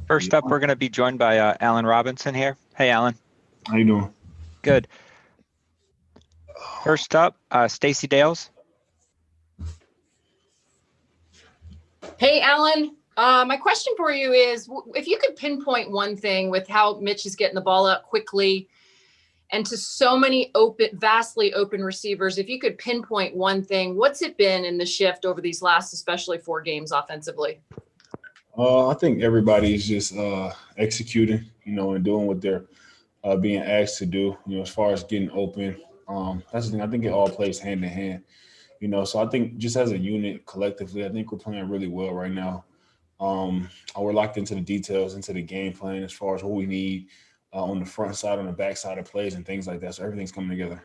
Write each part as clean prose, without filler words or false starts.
First up, we're going to be joined by Alan Robinson here. Hey, Alan. How you doing? Good. First up, Stacey Dales. Hey, Alan. My question for you is, if you could pinpoint one thing with how Mitch is getting the ball out quickly and to so many vastly open receivers, if you could pinpoint one thing, what's it been in the shift over these last, especially 4 games offensively? I think everybody's just executing, and doing what they're being asked to do, as far as getting open. That's the thing. I think it all plays hand in hand, So I think just as a unit, collectively, I think we're playing really well right now. We're locked into the details, into the game plan as far as what we need on the front side, on the back side of plays and things like that. So everything's coming together.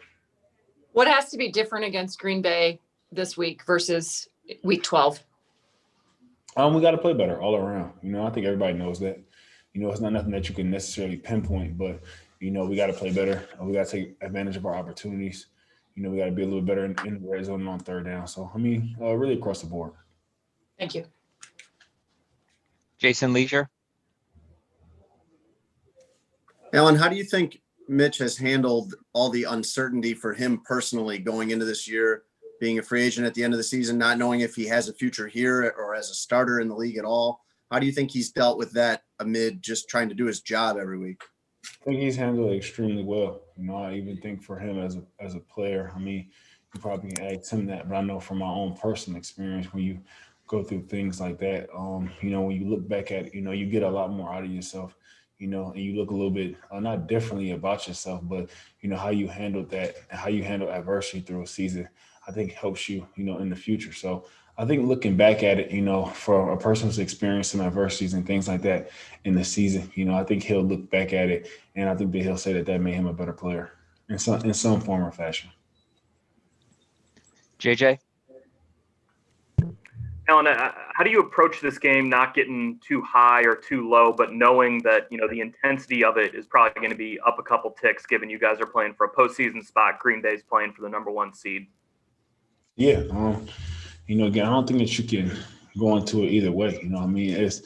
What has to be different against Green Bay this week versus week 12? We got to play better all around. I think everybody knows that. It's not nothing that you can necessarily pinpoint, but, we got to play better. We got to take advantage of our opportunities. We got to be a little better in the red zone and on third down. So, really across the board. Thank you. Jason Leisure. Alan, how do you think Mitch has handled all the uncertainty for him personally going into this year, being a free agent at the end of the season, not knowing if he has a future here or as a starter in the league at all? How do you think he's dealt with that amid just trying to do his job every week? I think he's handled it extremely well. I even think for him as a player, you probably can ask him that, but I know from my own personal experience, when you go through things like that, when you look back at it, you get a lot more out of yourself, and you look a little bit not differently about yourself, but how you handled that and how you handle adversity through a season, I think helps you, in the future. So I think looking back at it, for a person who's experiencing adversities and things like that in the season, I think he'll look back at it and I think that he'll say that made him a better player in some form or fashion. JJ? Alan, how do you approach this game not getting too high or too low, but knowing that, the intensity of it is probably going to be up a couple ticks given you guys are playing for a postseason spot, Green Bay's playing for the number 1 seed? Yeah. Again, I don't think that you can go into it either way. It's,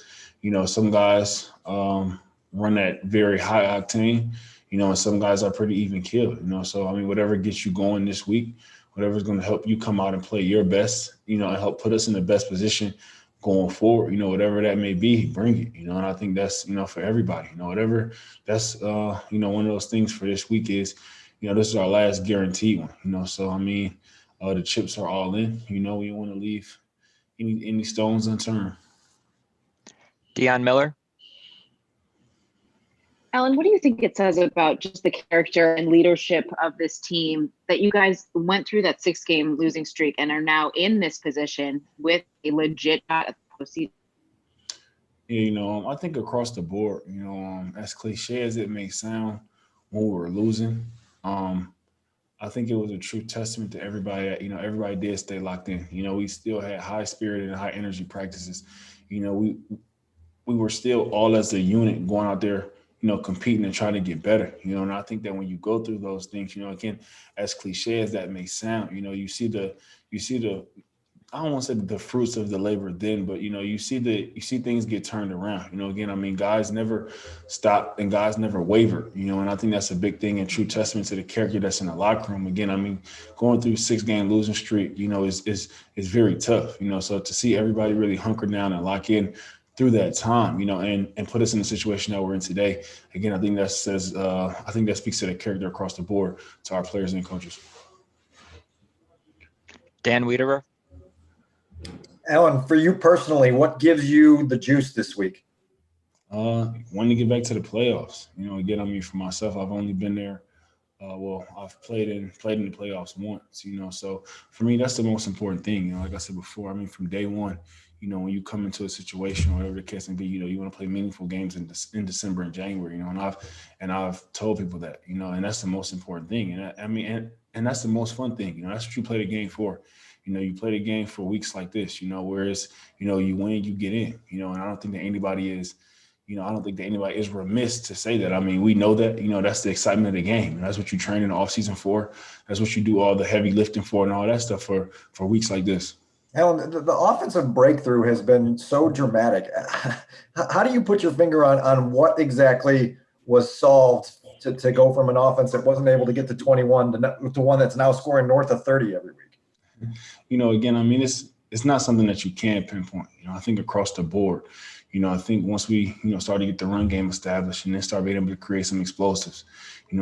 some guys run that very high octane, and some guys are pretty even killed, So, whatever gets you going this week, whatever's going to help you come out and play your best, and help put us in the best position going forward, whatever that may be, bring it, and I think that's, for everybody, whatever that's, one of those things for this week is, this is our last guaranteed one, So, the chips are all in. We don't want to leave any stones unturned. Deion Miller. Alan, what do you think it says about just the character and leadership of this team that you guys went through that 6-game losing streak and are now in this position with a legit postseason? Yeah, I think across the board, as cliche as it may sound, when we were losing, I think it was a true testament to everybody. Everybody did stay locked in. We still had high spirit and high energy practices. We were still all as a unit going out there, competing and trying to get better. And I think that when you go through those things, again, as cliche as that may sound, you see the I don't want to say the fruits of the labor then, but you see things get turned around. Again, guys never stop and guys never waver. And I think that's a big thing and true testament to the character that's in the locker room. Again, going through 6-game losing streak, is very tough. So to see everybody really hunker down and lock in through that time, and put us in the situation that we're in today. Again, I think that speaks to the character across the board to our players and coaches. Dan Wiederer. Alan, for you personally, what gives you the juice this week? Wanting to get back to the playoffs. Again, for myself, I've only been there. I've played in the playoffs once. So for me, that's the most important thing. Like I said before, from day one, when you come into a situation, whatever the case may be, you want to play meaningful games in December and January. And I've told people that, and that's the most important thing. And that's the most fun thing. That's what you play the game for. You play the game for weeks like this, whereas, you win, you get in, and I don't think that anybody is, remiss to say that. We know that, that's the excitement of the game. And that's what you train in the offseason for. That's what you do all the heavy lifting for and all that stuff for weeks like this. Alan, the offensive breakthrough has been so dramatic. How do you put your finger on what exactly was solved to go from an offense that wasn't able to get to 21 to one that's now scoring north of 30 every week? Again, I mean, it's not something that you can pinpoint. I think across the board, I think once we, started to get the run game established and then start being able to create some explosives,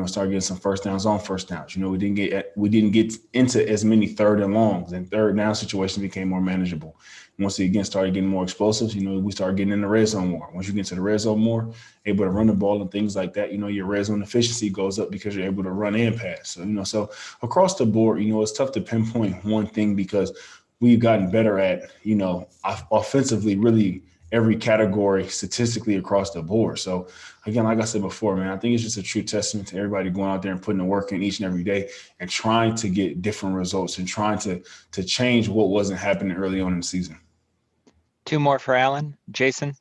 start getting some first downs on first downs. We didn't get into as many third and longs, and third down situations became more manageable. Once we again started getting more explosives, we started getting in the red zone more. Once you get to the red zone more, able to run the ball and things like that, your red zone efficiency goes up because you're able to run and pass. So, so across the board, it's tough to pinpoint one thing because we've gotten better at, offensively, really every category statistically across the board. So again, like I said before, man, I think it's just a true testament to everybody going out there and putting the work in each and every day and trying to get different results and trying to change what wasn't happening early on in the season. 2 more for Alan. Jason?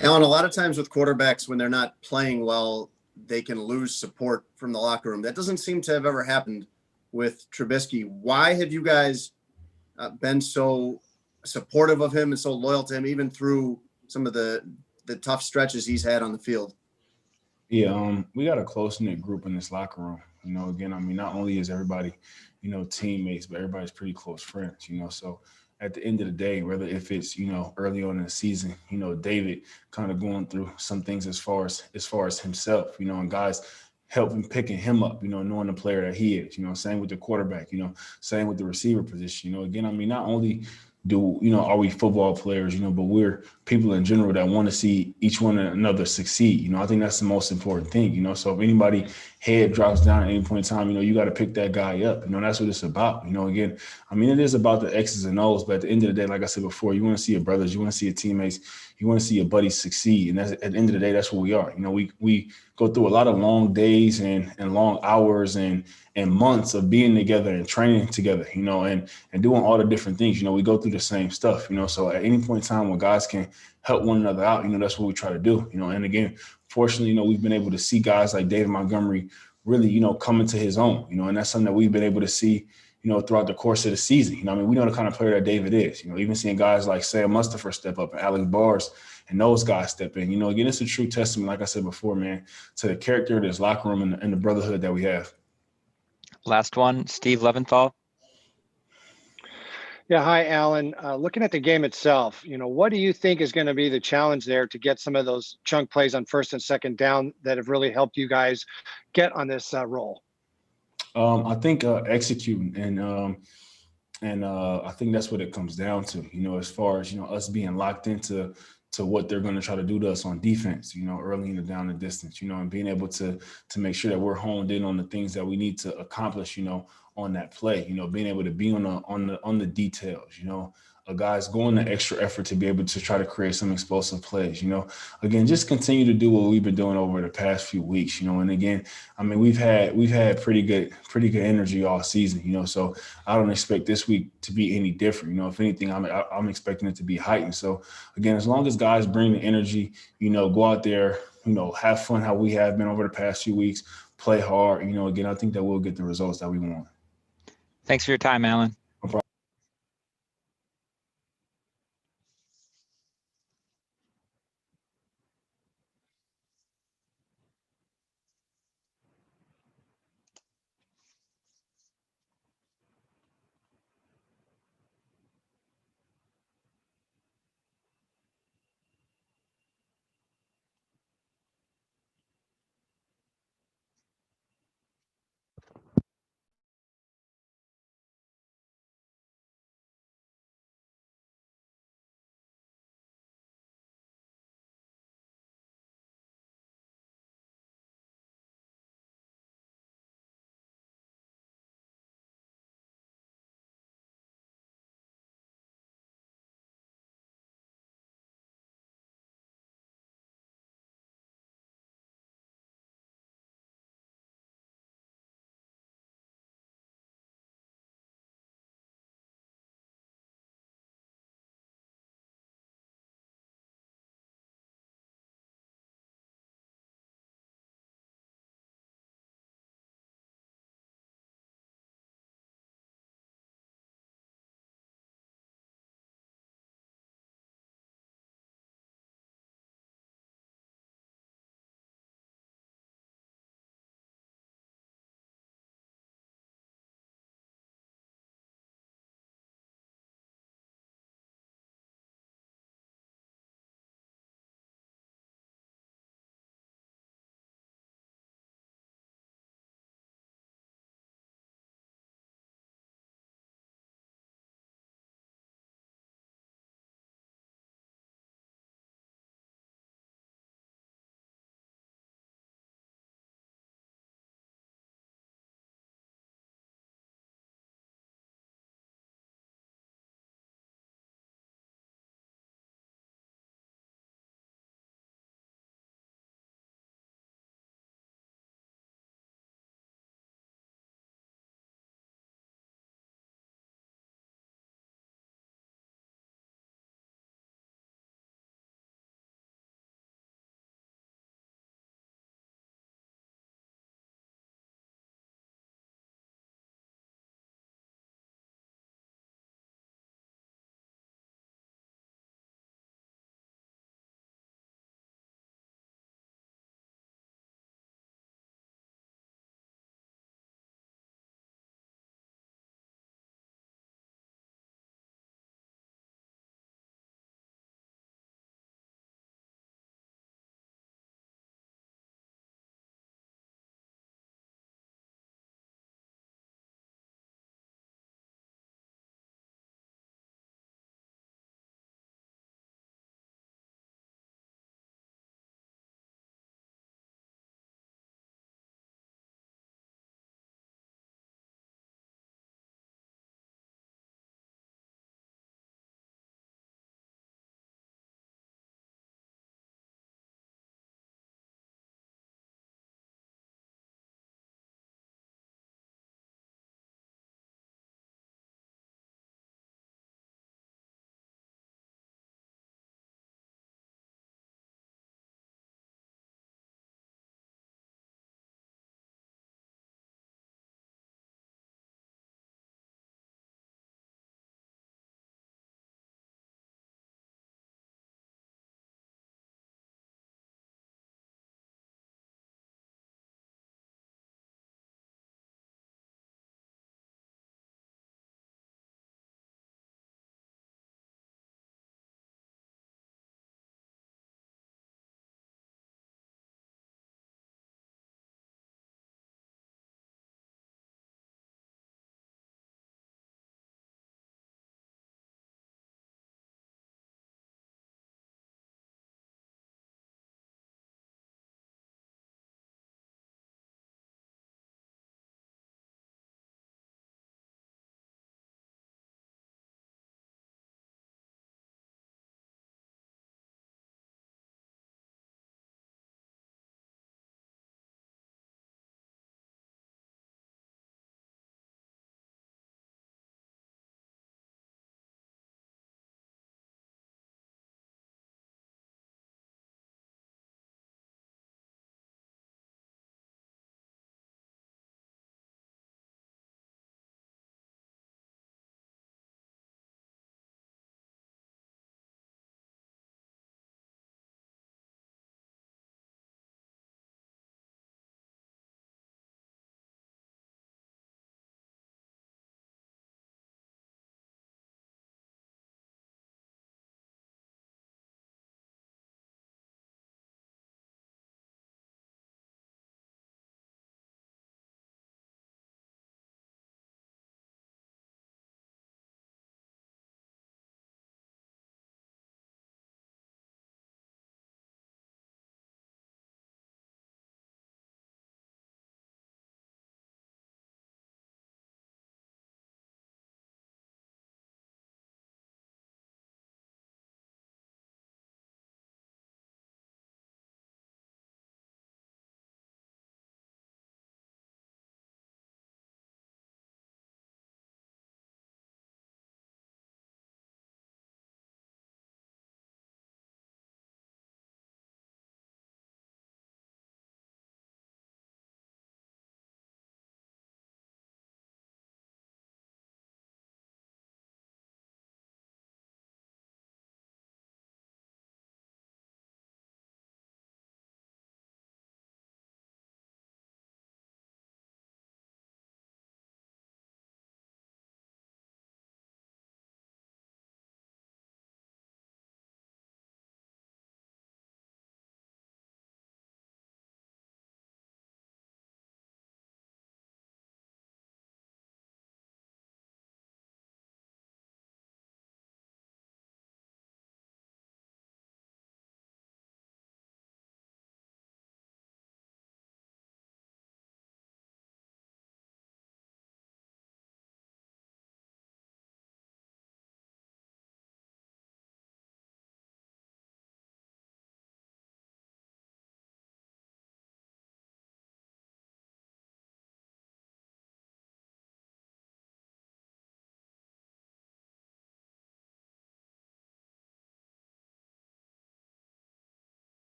Alan, a lot of times with quarterbacks, when they're not playing well, they can lose support from the locker room. That doesn't seem to have ever happened with Trubisky. Why have you guys been so supportive of him and so loyal to him, even through some of the tough stretches he's had on the field? Yeah, we got a close-knit group in this locker room. Again, I mean, not only is everybody, teammates, but everybody's pretty close friends, so at the end of the day, whether if it's, early on in the season, David kind of going through some things as far as himself, and guys helping picking him up, knowing the player that he is, same with the quarterback, same with the receiver position. Again, I mean, not only are we football players, but we're people in general that want to see each one another succeed. I think that's the most important thing, so if anybody head drops down at any point in time, you got to pick that guy up. That's what it's about. Again, I mean, it is about the X's and O's, but at the end of the day, like I said before, you want to see your brothers, you want to see your teammates, you want to see your buddies succeed. And that's, at the end of the day, that's what we are. We go through a lot of long days and long hours and months of being together and training together, and doing all the different things. We go through the same stuff, so at any point in time when guys can help one another out, that's what we try to do, and again, fortunately, we've been able to see guys like David Montgomery really, come into his own, and that's something that we've been able to see, throughout the course of the season. I mean, we know the kind of player that David is, even seeing guys like Sam Mustipher step up and Alex Bars and those guys step in, again, it's a true testament, like I said before, man, to the character of this locker room and the brotherhood that we have. Last one, Steve Leventhal. Yeah, hi, Alan. Looking at the game itself, what do you think is going to be the challenge there to get some of those chunk plays on first and second down that have really helped you guys get on this roll? I think executing and I think that's what it comes down to. As far as us being locked into what they're going to try to do to us on defense. Early in the down and distance. And being able to make sure that we're honed in on the things that we need to accomplish. On that play, being able to be on the details, a guy's going the extra effort to be able to try to create some explosive plays, again, just continue to do what we've been doing over the past few weeks, and again, I mean, we've had pretty good energy all season, so I don't expect this week to be any different. If anything, I'm expecting it to be heightened. So again, as long as guys bring the energy, go out there, have fun how we have been over the past few weeks, play hard, again, I think that we'll get the results that we want. Thanks for your time, Alan.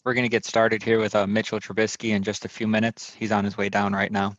We're going to get started here with Mitchell Trubisky in just a few minutes. He's on his way down right now.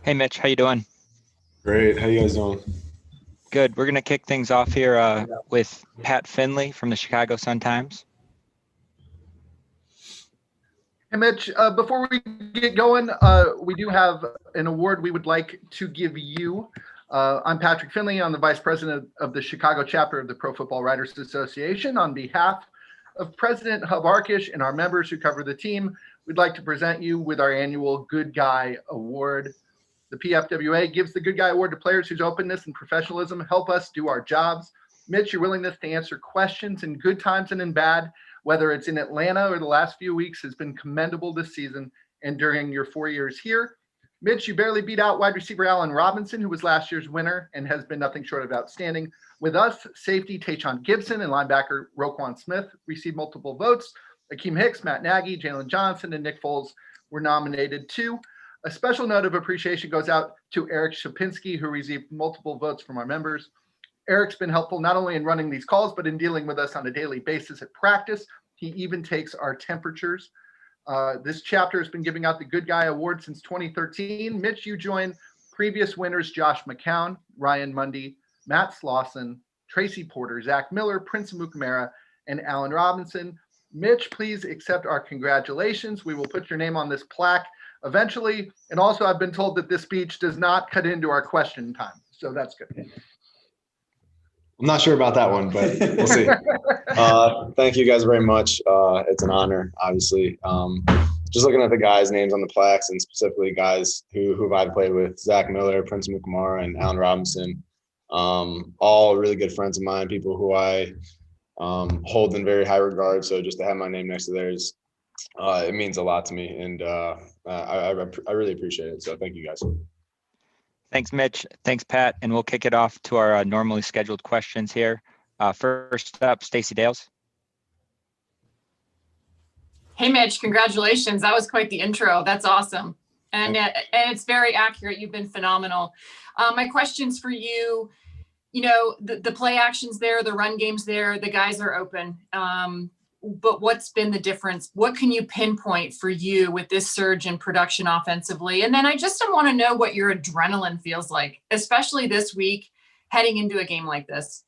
Hey, Mitch, how you doing? Great. How you guys doing? Good. We're going to kick things off here with Pat Finley from the Chicago Sun-Times. Hey, Mitch, before we get going, we do have an award we would like to give you. I'm Patrick Finley. I'm the Vice President of the Chicago chapter of the Pro Football Writers Association. On behalf of President Hub Arkish and our members who cover the team, we'd like to present you with our annual Good Guy Award. The PFWA gives the Good Guy Award to players whose openness and professionalism help us do our jobs. Mitch, your willingness to answer questions in good times and in bad, whether it's in Atlanta or the last few weeks, has been commendable this season and during your 4 years here. Mitch, you barely beat out wide receiver Allen Robinson, who was last year's winner and has been nothing short of outstanding. With us, safety Tayshaun Gibson and linebacker Roquan Smith received multiple votes. Akeem Hicks, Matt Nagy, Jalen Johnson, and Nick Foles were nominated too. A special note of appreciation goes out to Eric Shapinski, who received multiple votes from our members. Eric's been helpful not only in running these calls, but in dealing with us on a daily basis at practice. He even takes our temperatures. This chapter has been giving out the Good Guy Award since 2013. Mitch, you join previous winners Josh McCown, Ryan Mundy, Matt Slauson, Tracy Porter, Zach Miller, Prince Amukamara, and Allen Robinson. Mitch, please accept our congratulations. We will put your name on this plaque eventually. And also, I've been told that this speech does not cut into our question time. So that's good. I'm not sure about that one, but we'll see. Thank you guys very much. It's an honor, obviously. Just looking at the guys' names on the plaques and specifically guys who I've played with, Zach Miller, Prince Amukamara, and Allen Robinson, all really good friends of mine, people who I hold in very high regard. So just to have my name next to theirs, it means a lot to me, and I really appreciate it. So thank you guys. Thanks, Mitch. Thanks, Pat. And we'll kick it off to our normally scheduled questions here. First up, Stacey Dales. Hey, Mitch, congratulations. That was quite the intro. That's awesome. And it's very accurate. You've been phenomenal. My question's for you. You know, the play actions there, the run games there, the guys are open. But what's been the difference? What can you pinpoint for you with this surge in production offensively? And then I just want to know what your adrenaline feels like, especially this week heading into a game like this.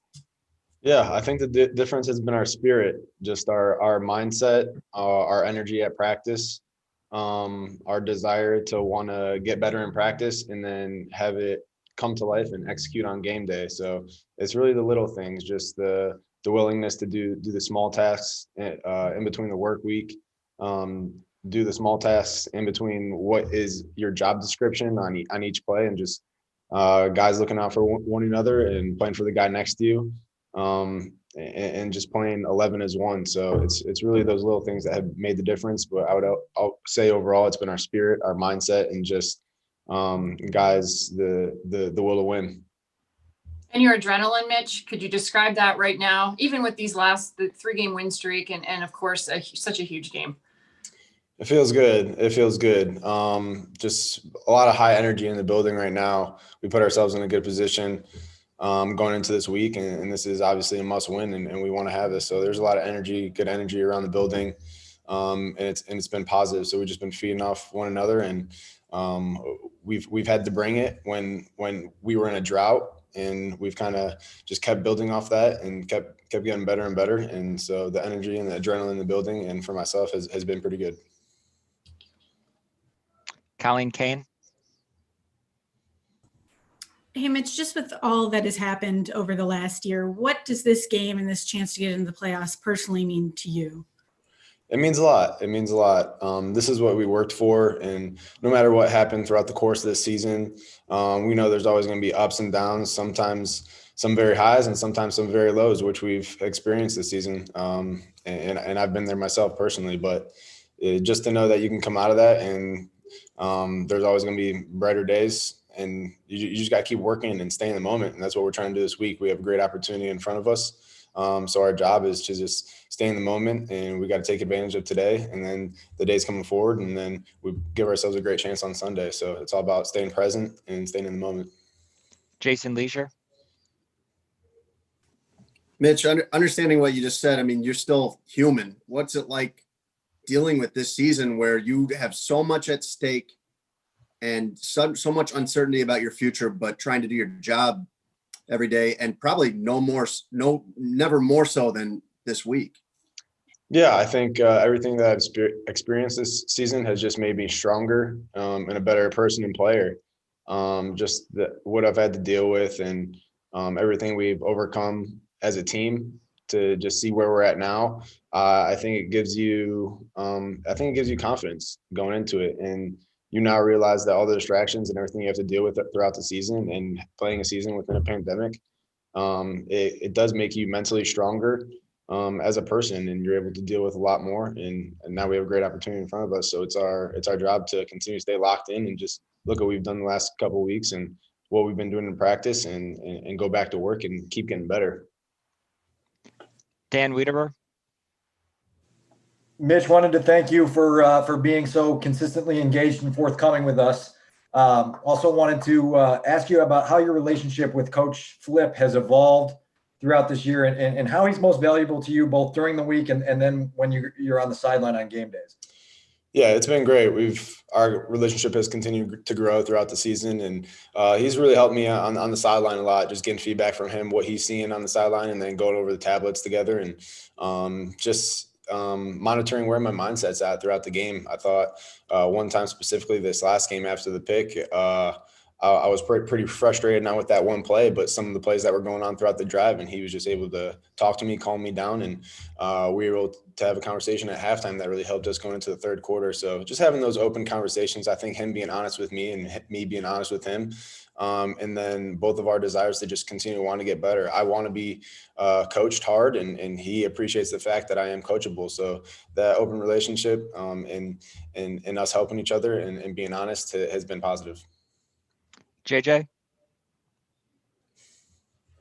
Yeah, I think the difference has been our spirit, just our mindset, our energy at practice, our desire to want to get better in practice and then have it come to life and execute on game day. So it's really the little things, just the willingness to do the small tasks in between the work week, do the small tasks in between what is your job description on each play, and just guys looking out for one another and playing for the guy next to you, and just playing 11 as one. So it's really those little things that have made the difference. But I'll say overall, it's been our spirit, our mindset, and just guys the will to win. And your adrenaline, Mitch, could you describe that right now, even with these the 3-game win streak and of course, such a huge game? It feels good. It feels good. Just a lot of high energy in the building right now. We put ourselves in a good position going into this week, and this is obviously a must win, and we want to have this. So there's a lot of energy, good energy around the building. And it's been positive. So we've just been feeding off one another, and we've had to bring it when we were in a drought, and we've kind of just kept building off that and kept getting better and better. And so the energy and the adrenaline in the building and for myself has been pretty good. Colleen Kane. Hey, Mitch, just with all that has happened over the last year, what does this game and this chance to get into the playoffs personally mean to you? It means a lot. It means a lot. This is what we worked for, and no matter what happened throughout the course of this season, we know there's always going to be ups and downs, sometimes some very highs and sometimes some very lows, which we've experienced this season. And I've been there myself personally, but just to know that you can come out of that and there's always going to be brighter days, and you just got to keep working and stay in the moment. And that's what we're trying to do this week. We have a great opportunity in front of us. So our job is to just stay in the moment, and we got to take advantage of today, and then the days coming forward, and then we give ourselves a great chance on Sunday. So it's all about staying present and staying in the moment. Jason Leisure. Mitch, understanding what you just said, I mean, you're still human. What's it like dealing with this season where you have so much at stake and so much uncertainty about your future, but trying to do your job every day, and probably never more so than this week? Yeah, I think everything that I've experienced this season has just made me stronger and a better person and player. Just what I've had to deal with, and everything we've overcome as a team to just see where we're at now. I think it gives you confidence going into it, and you now realize that all the distractions and everything you have to deal with throughout the season, and playing a season within a pandemic, it does make you mentally stronger as a person, and you're able to deal with a lot more. And now we have a great opportunity in front of us. So it's our job to continue to stay locked in and just look at what we've done the last couple of weeks and what we've been doing in practice, and go back to work and keep getting better. Dan Wiederer. Mitch, wanted to thank you for being so consistently engaged and forthcoming with us. Also wanted to ask you about how your relationship with Coach Flip has evolved throughout this year, and how he's most valuable to you both during the week and then when you're on the sideline on game days. Yeah, it's been great. Our relationship has continued to grow throughout the season, and he's really helped me on the sideline a lot, just getting feedback from him, what he's seeing on the sideline, and then going over the tablets together, and just monitoring where my mindset's at throughout the game. I thought one time specifically this last game after the pick, I was pretty frustrated, not with that one play, but some of the plays that were going on throughout the drive, and he was just able to talk to me, calm me down, and we were able to have a conversation at halftime that really helped us going into the third quarter. So just having those open conversations, I think him being honest with me and me being honest with him, and then both of our desires to just continue to want to get better. I want to be coached hard, and he appreciates the fact that I am coachable. So that open relationship and us helping each other and being honest has been positive. JJ.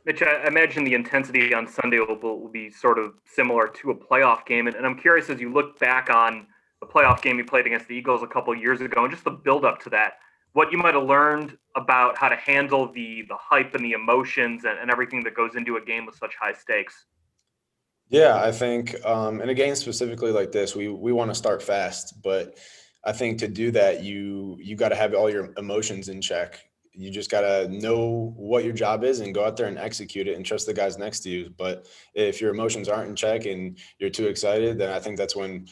Mitch, I imagine the intensity on Sunday will be sort of similar to a playoff game. And I'm curious, as you look back on the playoff game you played against the Eagles a couple of years ago, and just the build up to that, what you might have learned about how to handle the hype and the emotions and everything that goes into a game with such high stakes. Yeah, I think in a game specifically like this, we want to start fast, but I think to do that, you got to have all your emotions in check. You just got to know what your job is and go out there and execute it and trust the guys next to you. But if your emotions aren't in check and you're too excited, then I think that's when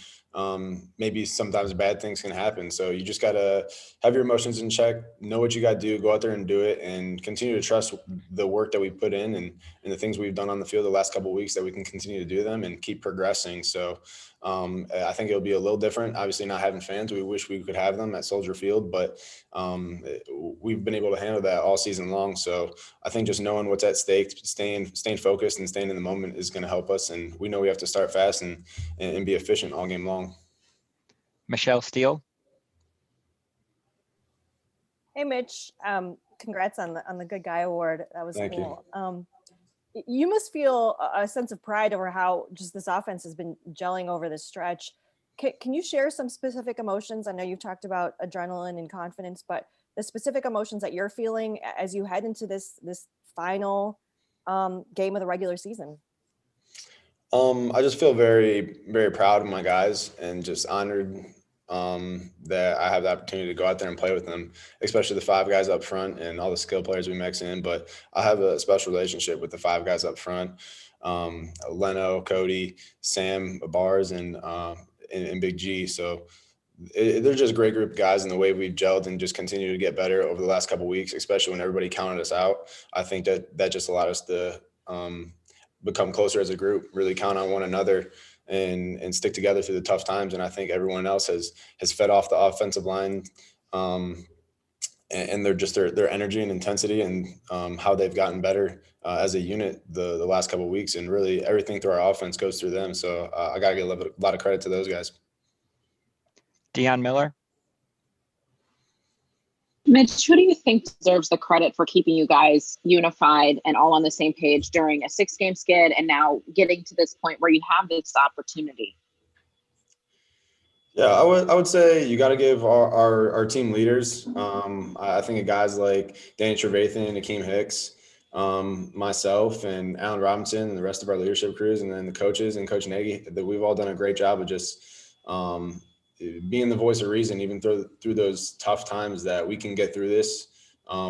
maybe sometimes bad things can happen. So you just got to have your emotions in check, know what you got to do, go out there and do it, and continue to trust the work that we put in and the things we've done on the field the last couple of weeks, that we can continue to do them and keep progressing. So I think it'll be a little different. Obviously, not having fans, we wish we could have them at Soldier Field, but we've been able to handle that all season long. So I think just knowing what's at stake, staying focused and staying in the moment is going to help us. And we know we have to start fast and be efficient all game long. Michelle Steele. Hey, Mitch. Congrats on the Good Guy Award. That was Thank cool. You must feel a sense of pride over how just this offense has been gelling over this stretch. Can you share some specific emotions? I know you've talked about adrenaline and confidence, but the specific emotions that you're feeling as you head into this final game of the regular season. I just feel very, very proud of my guys and just honored that I have the opportunity to go out there and play with them, especially the 5 guys up front and all the skill players we mix in. But I have a special relationship with the 5 guys up front, Leno, Cody, Sam, Bars, and Big G. So they're just a great group of guys, and the way we've gelled and just continue to get better over the last couple of weeks, especially when everybody counted us out. I think that just allowed us to become closer as a group, really count on one another and stick together through the tough times. And I think everyone else has fed off the offensive line and their energy and intensity and how they've gotten better as a unit the last couple of weeks. And really everything through our offense goes through them. So I got to give a lot of credit to those guys. Dion Miller. Mitch, who do you think deserves the credit for keeping you guys unified and all on the same page during a 6-game skid and now getting to this point where you have this opportunity? Yeah, I would say you got to give our team leaders. I think of guys like Danny Trevathan and Akeem Hicks, myself and Allen Robinson and the rest of our leadership crews, and then the coaches and Coach Nagy, that we've all done a great job of just being the voice of reason, even through those tough times, that we can get through this.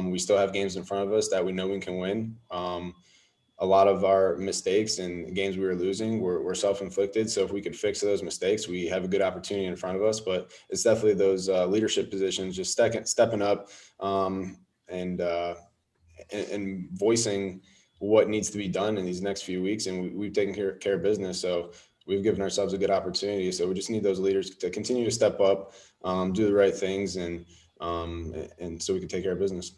We still have games in front of us that we know we can win. A lot of our mistakes and games we were losing were self-inflicted. So if we could fix those mistakes, we have a good opportunity in front of us. But it's definitely those leadership positions, just stepping up and voicing what needs to be done in these next few weeks. And we've taken care of business. So we've given ourselves a good opportunity. So we just need those leaders to continue to step up, do the right things, and so we can take care of business.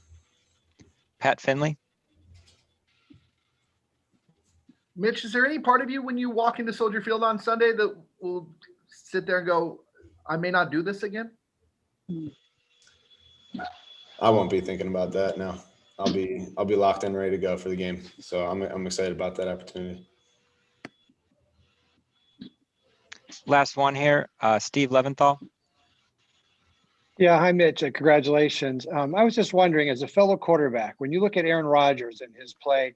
Pat Finley. Mitch, is there any part of you when you walk into Soldier Field on Sunday that will sit there and go, I may not do this again? I won't be thinking about that. No, I'll be locked in, ready to go for the game. So I'm excited about that opportunity. Last one here, Steve Leventhal. Yeah, hi, Mitch. Congratulations. I was just wondering, as a fellow quarterback, when you look at Aaron Rodgers and his play,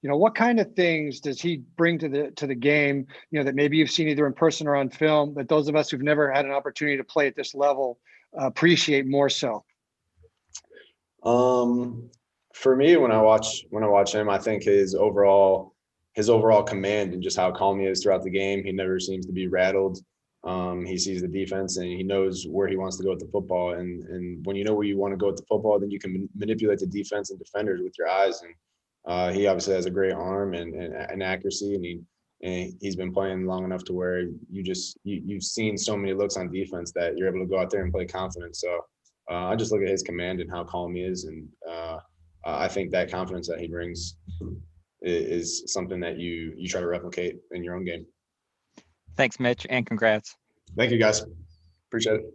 what kind of things does he bring to the game, that maybe you've seen either in person or on film, that those of us who've never had an opportunity to play at this level appreciate more so? For me, when I watch him, I think his overall command and just how calm he is throughout the game. He never seems to be rattled. He sees the defense and he knows where he wants to go with the football. And when you know where you want to go with the football, then you can manipulate the defense and defenders with your eyes. And he obviously has a great arm and accuracy, and he's been playing long enough to where you've seen so many looks on defense that you're able to go out there and play confident. So I just look at his command and how calm he is, and I think that confidence that he brings is something that you try to replicate in your own game. Thanks, Mitch, and congrats. Thank you, guys. Appreciate it.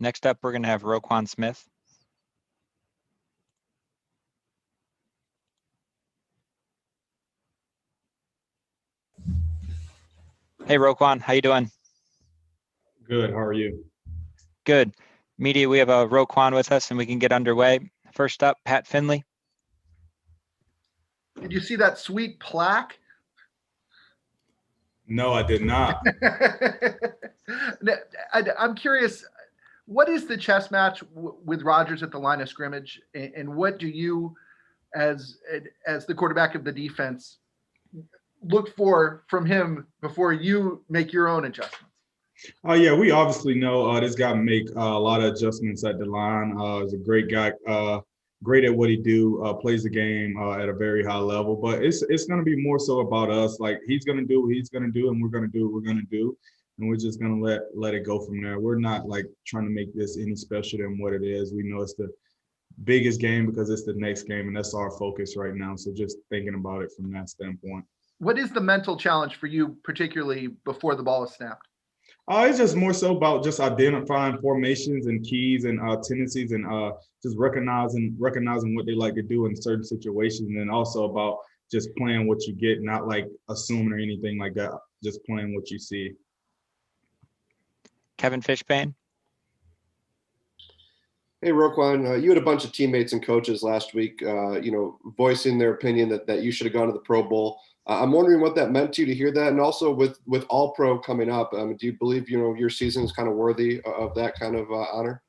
Next up, we're going to have Roquan Smith. Hey, Roquan, how you doing? Good. How are you? Good. Media, we have a Roquan with us, and we can get underway. First up, Pat Finley. Did you see that sweet plaque? No, I did not. I'm curious, what is the chess match with Rodgers at the line of scrimmage, and what do you, as the quarterback of the defense, look for from him before you make your own adjustments? Yeah, we obviously know this guy make a lot of adjustments at the line. He's a great guy, great at what he do, plays the game at a very high level. But it's going to be more so about us. Like, he's going to do what he's going to do, and we're going to do what we're going to do. And we're just going to let it go from there. We're not like trying to make this any special than what it is. We know it's the biggest game because it's the next game, and that's our focus right now. So just thinking about it from that standpoint. What is the mental challenge for you, particularly before the ball is snapped? It's just more so about just identifying formations and keys and tendencies, and just recognizing what they like to do in certain situations, and then also about just playing what you get, not like assuming or anything like that, just playing what you see. Kevin Fishbane. Hey, Roquan, you had a bunch of teammates and coaches last week, voicing their opinion that you should have gone to the Pro Bowl. I'm wondering what that meant to you to hear that. And also with All Pro coming up, do you believe, your season is kind of worthy of that kind of honor?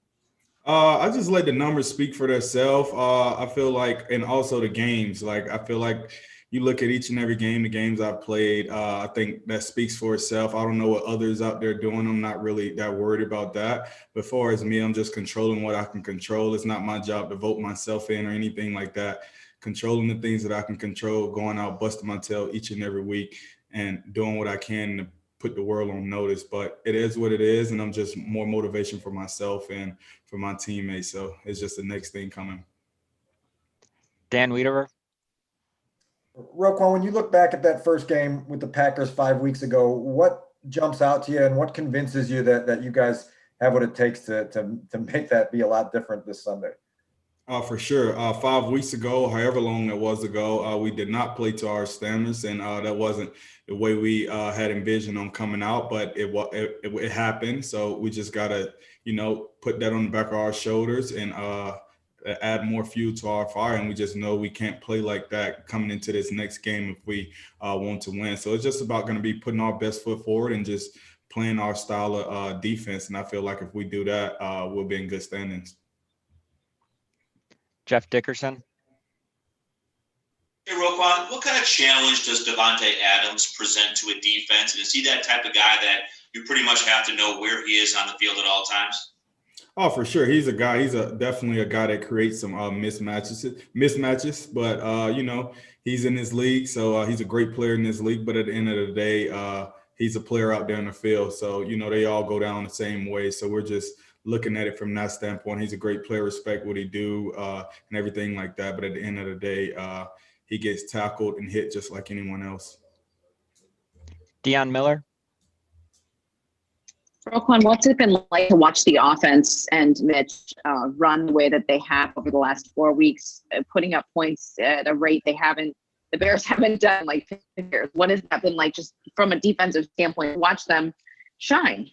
I just let the numbers speak for themselves. I feel like, and also the games, I feel like you look at each and every game, the games I've played, I think that speaks for itself. I don't know what others out there doing. I'm not really that worried about that. But as far as me, I'm just controlling what I can control. It's not my job to vote myself in or anything like that. Controlling the things that I can control, going out, busting my tail each and every week and doing what I can to put the world on notice. But it is what it is. And I'm just more motivation for myself and for my teammates. So it's just the next thing coming. Dan Wiederer. Roquan, when you look back at that first game with the Packers 5 weeks ago, what jumps out to you and what convinces you that you guys have what it takes to make that be a lot different this Sunday? For sure. 5 weeks ago, however long it was ago, we did not play to our standards, and that wasn't the way we had envisioned on coming out, but it happened. So we just got to, put that on the back of our shoulders and add more fuel to our fire. And we just know we can't play like that coming into this next game if we want to win. So it's just about going to be putting our best foot forward and just playing our style of defense. And I feel like if we do that, we'll be in good standings. Jeff Dickerson. Hey, Roquan, what kind of challenge does Davante Adams present to a defense? And is he that type of guy that you pretty much have to know where he is on the field at all times? Oh, for sure. He's a guy. He's definitely a guy that creates some mismatches. But he's in this league, so he's a great player in this league. But at the end of the day, he's a player out there in the field. So they all go down the same way. So we're just looking at it from that standpoint. He's a great player, respect what he do and everything like that. But at the end of the day, he gets tackled and hit just like anyone else. Deion Miller. Roquan, what's it been like to watch the offense and Mitch run the way that they have over the last 4 weeks, putting up points at a rate the Bears haven't done like 50 years? What has that been like just from a defensive standpoint? Watch them shine.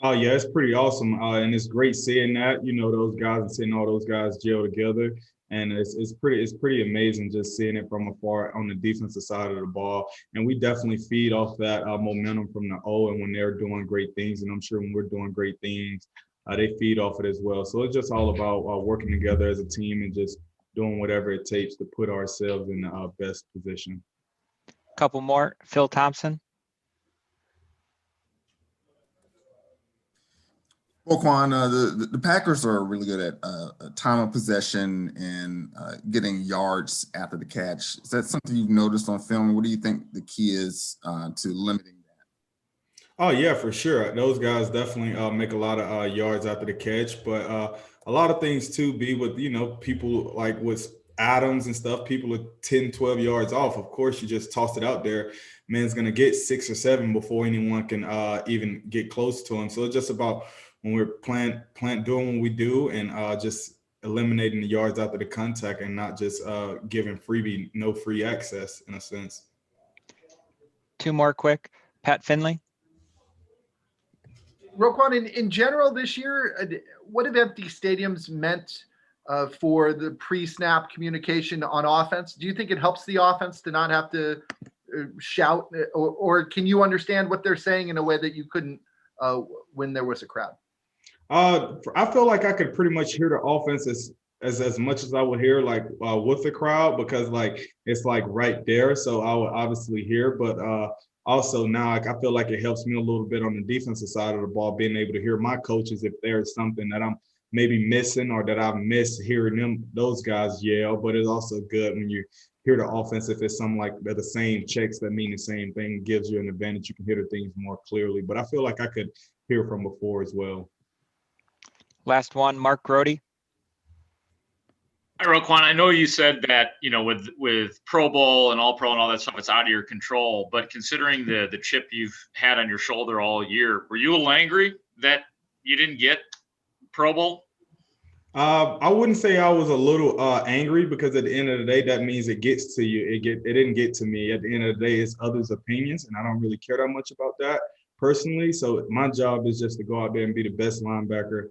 Oh yeah, it's pretty awesome, and it's great seeing that. Those guys and seeing all those guys gel together, and it's pretty amazing just seeing it from afar on the defensive side of the ball. And we definitely feed off that momentum from the O, and when they're doing great things, and I'm sure when we're doing great things, they feed off it as well. So it's just all about working together as a team and just doing whatever it takes to put ourselves in the best position. Couple more. Phil Thompson. Roquan, the Packers are really good at time of possession and getting yards after the catch. Is that something you've noticed on film? What do you think the key is to limiting that? Oh, yeah, for sure. Those guys definitely make a lot of yards after the catch. But a lot of things, too, be with, people like with Adams and stuff, people are 10, 12 yards off. Of course, you just toss it out there. Man's going to get 6 or 7 before anyone can even get close to him. So it's just about when we're doing what we do and just eliminating the yards after the contact and not just giving no free access in a sense. 2 more quick. Pat Finley. Roquan, in general this year, what have empty stadiums meant for the pre-snap communication on offense? Do you think it helps the offense to not have to shout, or can you understand what they're saying in a way that you couldn't when there was a crowd? I feel like I could pretty much hear the offense as much as I would hear with the crowd, because it's right there. So I would obviously hear, but also now I feel like it helps me a little bit on the defensive side of the ball, being able to hear my coaches if there's something that I'm maybe missing or that I've missed hearing those guys yell. But it's also good when you hear the offense, if it's something like they're the same checks that mean the same thing, gives you an advantage. You can hear the things more clearly. But I feel like I could hear from before as well. Last one, Mark Grody. Hi, Roquan. I know you said that, with Pro Bowl and All Pro and all that stuff, it's out of your control. But considering the chip you've had on your shoulder all year, were you a little angry that you didn't get Pro Bowl? I wouldn't say I was a little angry, because at the end of the day, that means it gets to you. It didn't get to me. At the end of the day, it's others' opinions, and I don't really care that much about that personally. So my job is just to go out there and be the best linebacker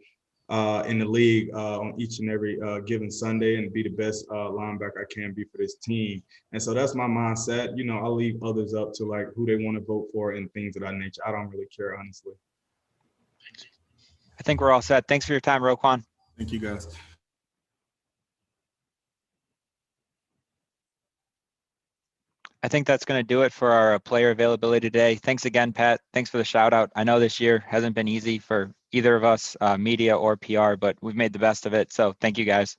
in the league on each and every given Sunday and be the best linebacker I can be for this team. And so that's my mindset. You know, I leave others up to like who they want to vote for and things of that nature. I don't really care, honestly. I think we're all set. Thanks for your time, Roquan. Thank you, guys. I think that's going to do it for our player availability today. Thanks again, Pat. Thanks for the shout out. I know this year hasn't been easy for either of us, media or PR, but we've made the best of it. So thank you guys.